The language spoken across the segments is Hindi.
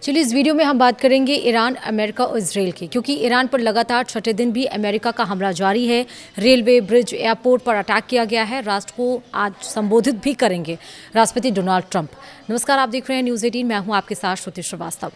चलिए इस वीडियो में हम बात करेंगे ईरान, अमेरिका और इजराइल की, क्योंकि ईरान पर लगातार छठे दिन भी अमेरिका का हमला जारी है। रेलवे, ब्रिज, एयरपोर्ट पर अटैक किया गया है। राष्ट्र को आज संबोधित भी करेंगे राष्ट्रपति डोनाल्ड ट्रंप। नमस्कार, आप देख रहे हैं न्यूज़ 18, मैं हूं आपके साथ श्रुति श्रीवास्तव।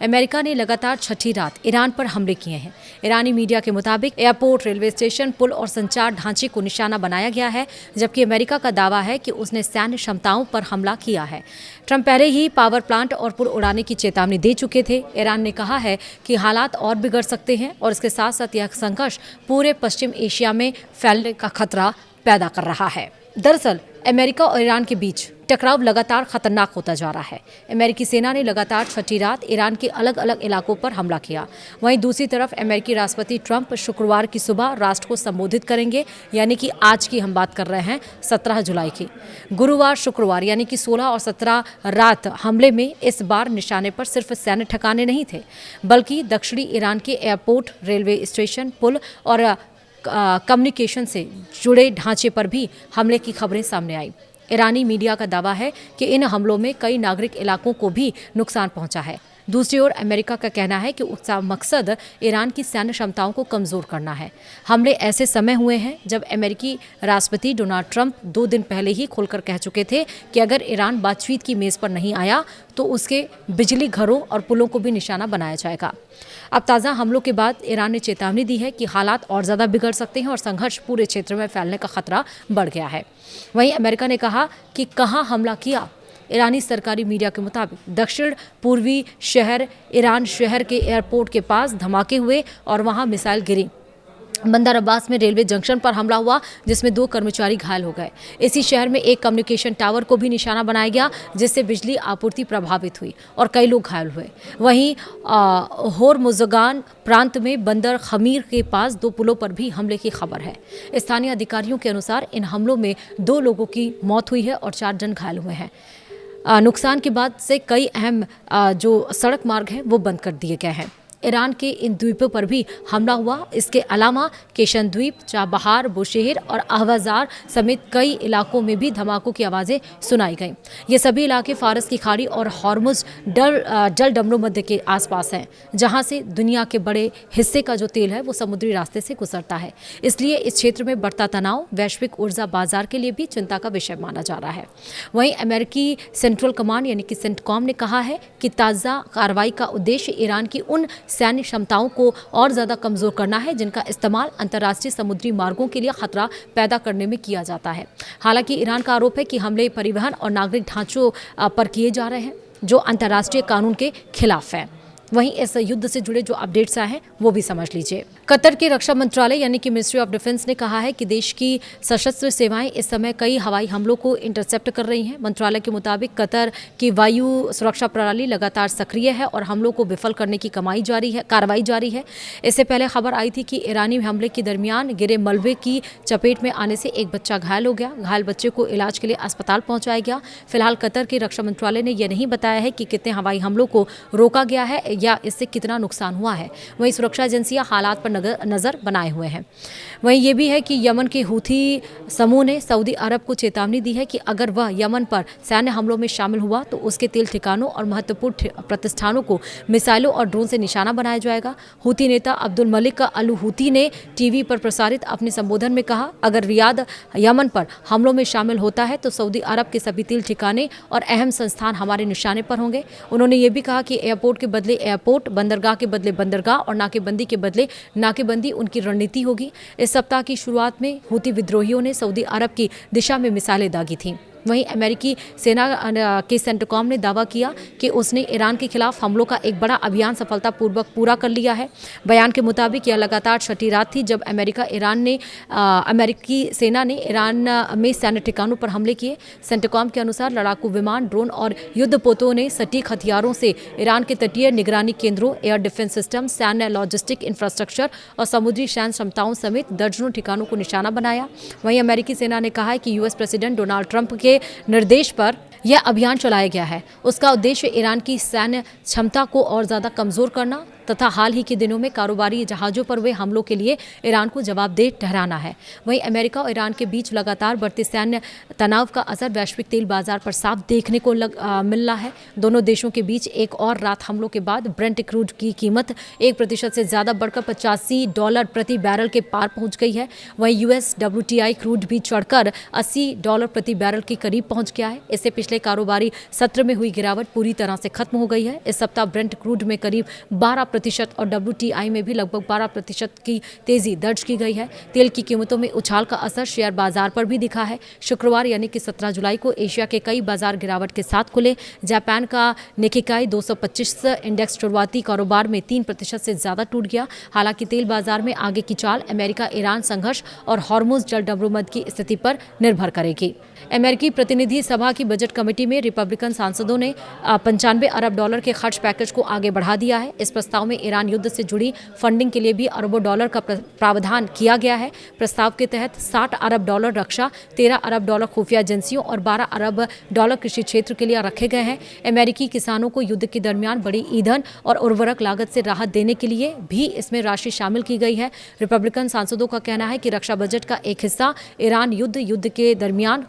अमेरिका ने लगातार छठी रात ईरान पर हमले किए हैं। ईरानी मीडिया के मुताबिक एयरपोर्ट, रेलवे स्टेशन, पुल और संचार ढांचे को निशाना बनाया गया है, जबकि अमेरिका का दावा है कि उसने सैन्य क्षमताओं पर हमला किया है। ट्रंप पहले ही पावर प्लांट और पुल उड़ाने की चेतावनी दे चुके थे। ईरान ने कहा है कि हालात और बिगड़ सकते हैं और इसके साथ साथ यह संघर्ष पूरे पश्चिम एशिया में फैलने का खतरा पैदा कर रहा है। दरअसल अमेरिका और ईरान के बीच टकराव लगातार खतरनाक होता जा रहा है। अमेरिकी सेना ने लगातार छठी रात ईरान के अलग अलग इलाकों पर हमला किया। वहीं दूसरी तरफ अमेरिकी राष्ट्रपति ट्रंप शुक्रवार की सुबह राष्ट्र को संबोधित करेंगे, यानी कि आज की हम बात कर रहे हैं 17 जुलाई की। गुरुवार, शुक्रवार यानी कि 16 और 17 रात हमले में इस बार निशाने पर सिर्फ सैन्य ठिकाने नहीं थे, बल्कि दक्षिणी ईरान के एयरपोर्ट, रेलवे स्टेशन, पुल और कम्युनिकेशन से जुड़े ढांचे पर भी हमले की खबरें सामने आई। ईरानी मीडिया का दावा है कि इन हमलों में कई नागरिक इलाकों को भी नुकसान पहुंचा है। दूसरी ओर अमेरिका का कहना है कि उसका मकसद ईरान की सैन्य क्षमताओं को कमजोर करना है। हमले ऐसे समय हुए हैं जब अमेरिकी राष्ट्रपति डोनाल्ड ट्रंप 2 दिन पहले ही खुलकर कह चुके थे कि अगर ईरान बातचीत की मेज पर नहीं आया तो उसके बिजली घरों और पुलों को भी निशाना बनाया जाएगा। अब ताज़ा हमलों के बाद ईरान ने चेतावनी दी है कि हालात और ज़्यादा बिगड़ सकते हैं और संघर्ष पूरे क्षेत्र में फैलने का खतरा बढ़ गया है। वहीं अमेरिका ने कहा कि कहाँ हमला किया। ईरानी सरकारी मीडिया के मुताबिक दक्षिण पूर्वी शहर ईरान शहर के एयरपोर्ट के पास धमाके हुए और वहां मिसाइल गिरी। बंदर अब्बास में रेलवे जंक्शन पर हमला हुआ, जिसमें 2 कर्मचारी घायल हो गए। इसी शहर में एक कम्युनिकेशन टावर को भी निशाना बनाया गया, जिससे बिजली आपूर्ति प्रभावित हुई और कई लोग घायल हुए। वहीं होर्मुज़गान प्रांत में बंदर खमीर के पास 2 पुलों पर भी हमले की खबर है। स्थानीय अधिकारियों के अनुसार इन हमलों में 2 लोगों की मौत हुई है और 4 जन घायल हुए हैं। नुकसान के बाद से कई अहम जो सड़क मार्ग हैं वो बंद कर दिए गए हैं। ईरान के इन द्वीपों पर भी हमला हुआ। इसके अलावा केशन द्वीप, चाबहार, बुशेहर और अहवाजार समेत कई इलाकों में भी धमाकों की आवाज़ें सुनाई गईं। ये सभी इलाके फारस की खाड़ी और हॉर्मुज जल डमरू मध्य के आसपास हैं, जहां से दुनिया के बड़े हिस्से का जो तेल है वो समुद्री रास्ते से गुजरता है। इसलिए इस क्षेत्र में बढ़ता तनाव वैश्विक ऊर्जा बाजार के लिए भी चिंता का विषय माना जा रहा है। वहीं अमेरिकी सेंट्रल कमांड यानी कि सेंटकॉम ने कहा है कि ताज़ा कार्रवाई का उद्देश्य ईरान की उन सैन्य क्षमताओं को और ज़्यादा कमज़ोर करना है जिनका इस्तेमाल अंतर्राष्ट्रीय समुद्री मार्गों के लिए खतरा पैदा करने में किया जाता है। हालांकि ईरान का आरोप है कि हमले परिवहन और नागरिक ढांचों पर किए जा रहे हैं, जो अंतर्राष्ट्रीय कानून के खिलाफ है। वहीं इस युद्ध से जुड़े जो अपडेट्स आए हैं वो भी समझ लीजिए। कतर के रक्षा मंत्रालय यानी कि मिनिस्ट्री ऑफ डिफेंस ने कहा है कि देश की सशस्त्र सेवाएं इस समय कई हवाई हमलों को इंटरसेप्ट कर रही हैं। मंत्रालय के मुताबिक कतर की वायु सुरक्षा प्रणाली लगातार सक्रिय है और हमलों को विफल करने की कार्रवाई जारी है। इससे पहले खबर आई थी कि ईरानी हमले के दरमियान गिरे मलबे की चपेट में आने से एक बच्चा घायल हो गया। घायल बच्चे को इलाज के लिए अस्पताल पहुंचाया गया। फिलहाल कतर के रक्षा मंत्रालय ने यह नहीं बताया है कि कितने हवाई हमलों को रोका गया है या इससे कितना नुकसान हुआ है। वहीं सुरक्षा एजेंसियां हालात पर नजर बनाए हुए हैं। वहीं ये भी है कि यमन के हूथी समूह ने सऊदी अरब को चेतावनी दी है कि अगर वह यमन पर सैन्य हमलों में शामिल हुआ तो उसके तेल ठिकानों और महत्वपूर्ण प्रतिष्ठानों को मिसाइलों और ड्रोन से निशाना बनाया जाएगा। हूथी नेता अब्दुल मलिक अल हूथी ने टीवी पर प्रसारित अपने संबोधन में कहा, अगर रियाद यमन पर हमलों में शामिल होता है तो सऊदी अरब के सभी तेल ठिकाने और अहम संस्थान हमारे निशाने पर होंगे। उन्होंने ये भी कहा कि एयरपोर्ट के बदले एयरपोर्ट, बंदरगाह के बदले बंदरगाह और नाकेबंदी के बदले नाकेबंदी उनकी रणनीति होगी। इस सप्ताह की शुरुआत में हूथी विद्रोहियों ने सऊदी अरब की दिशा में मिसाइलें दागी थीं। वहीं अमेरिकी सेना के सेंटकॉम ने दावा किया कि उसने ईरान के खिलाफ हमलों का एक बड़ा अभियान सफलतापूर्वक पूरा कर लिया है। बयान के मुताबिक यह लगातार छठी रात थी जब अमेरिकी सेना ने ईरान में सैन्य ठिकानों पर हमले किए। सेंटकॉम के अनुसार लड़ाकू विमान, ड्रोन और युद्धपोतों ने सटीक हथियारों से ईरान के तटीय निगरानी केंद्रों, एयर डिफेंस सिस्टम, सैन्य लॉजिस्टिक इंफ्रास्ट्रक्चर और समुद्री सैन्य क्षमताओं समेत दर्जनों ठिकानों को निशाना बनाया। वहीं अमेरिकी सेना ने कहा है कि यूएस प्रेसिडेंट डोनाल्ड ट्रंप के निर्देश पर यह अभियान चलाया गया है। उसका उद्देश्य ईरान की सैन्य क्षमता को और ज़्यादा कमज़ोर करना, तथा हाल ही के दिनों में कारोबारी जहाजों पर हुए हमलों के लिए ईरान को जवाबदेह ठहराना है। वहीं अमेरिका और ईरान के बीच लगातार बढ़ते सैन्य तनाव का असर वैश्विक तेल बाजार पर साफ देखने को मिल रहा है। दोनों देशों के बीच एक और रात हमलों के बाद ब्रेंट क्रूड की कीमत 1% से ज्यादा बढ़कर $85 प्रति बैरल के पार पहुंच गई है। वहीं यूएस WTI क्रूड भी चढ़कर $80 प्रति बैरल के करीब पहुंच गया है। इससे पिछले कारोबारी सत्र में हुई गिरावट पूरी तरह से खत्म हो गई है। इस सप्ताह ब्रेंट क्रूड में करीब 12% और WTI में भी लगभग 12% की तेजी दर्ज की गई है। तेल की कीमतों में उछाल का असर शेयर बाजार पर भी दिखा है। शुक्रवार यानी कि 17 जुलाई को एशिया के कई बाजार गिरावट के साथ खुले। जापान का निकेकाई 225 इंडेक्स शुरुआती कारोबार में 3% से ज्यादा टूट गया। हालांकि तेल बाजार में आगे की चाल अमेरिका ईरान संघर्ष और हॉर्मुज जल डबरूमद की स्थिति पर निर्भर करेगी। अमेरिकी प्रतिनिधि सभा की बजट कमेटी में रिपब्लिकन सांसदों ने $95 अरब के खर्च पैकेज को आगे बढ़ा दिया है। इस प्रस्ताव में ईरान युद्ध से जुड़ी फंडिंग के लिए भी अरबों डॉलर का प्रावधान किया गया है। प्रस्ताव के तहत $60 अरब रक्षा, $13 अरब खुफिया एजेंसियों और $12 अरब कृषि क्षेत्र के लिए रखे गए हैं। अमेरिकी किसानों को युद्ध के दरमियान बड़ी ईंधन और उर्वरक लागत से राहत देने के लिए भी इसमें राशि शामिल की गई है। रिपब्लिकन सांसदों का कहना है कि रक्षा बजट का एक हिस्सा ईरान युद्ध के दरमियान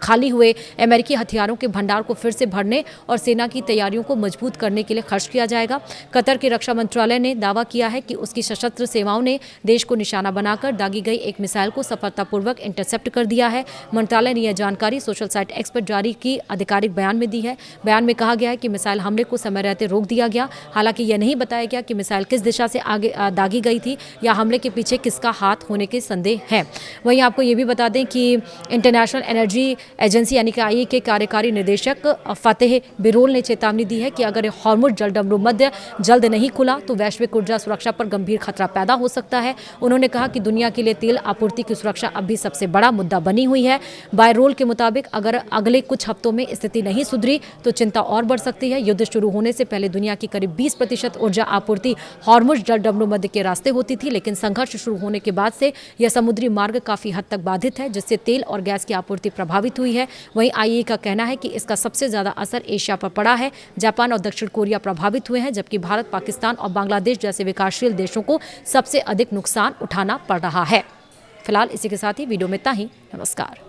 खाली हुए अमेरिकी हथियारों के भंडार को फिर से भरने और सेना की तैयारियों को मजबूत करने के लिए खर्च किया जाएगा। कतर के रक्षा मंत्रालय ने दावा किया है कि उसकी सशस्त्र सेवाओं ने देश को निशाना बनाकर दागी गई एक मिसाइल को सफलतापूर्वक इंटरसेप्ट कर दिया है। मंत्रालय ने यह जानकारी सोशल साइट एक्स पर जारी की आधिकारिक बयान में दी है। बयान में कहा गया है कि मिसाइल हमले को समय रहते रोक दिया गया। हालांकि यह नहीं बताया गया कि मिसाइल किस दिशा से आगे दागी गई थी या हमले के पीछे किसका हाथ होने के संदेह है। वहीं आपको ये भी बता दें कि इंटरनेशनल एनर्जी एजेंसी यानी कि IEA के कार्यकारी निदेशक फतेह बिरोल ने चेतावनी दी है कि अगर हॉर्मुज जल डबरूमद जल्द नहीं खुला तो वैश्विक ऊर्जा सुरक्षा पर गंभीर खतरा पैदा हो सकता है। उन्होंने कहा कि दुनिया के लिए तेल आपूर्ति की सुरक्षा अब भी सबसे बड़ा मुद्दा बनी हुई है। बायरोल के मुताबिक अगर अगले कुछ हफ्तों में स्थिति नहीं सुधरी तो चिंता और बढ़ सकती है। युद्ध शुरू होने से पहले दुनिया की करीब 20% ऊर्जा आपूर्ति हॉर्मुज जल डबरूमद के रास्ते होती थी, लेकिन संघर्ष शुरू होने के बाद से यह समुद्री मार्ग काफी हद तक बाधित है, जिससे तेल और गैस की आपूर्ति प्रभावित हुई है। वहीं IEA का कहना है कि इसका सबसे ज्यादा असर एशिया पर पड़ा है। जापान और दक्षिण कोरिया प्रभावित हुए हैं, जबकि भारत, पाकिस्तान और बांग्लादेश जैसे विकासशील देशों को सबसे अधिक नुकसान उठाना पड़ रहा है। फिलहाल इसी के साथ ही वीडियो में इतना ही। नमस्कार।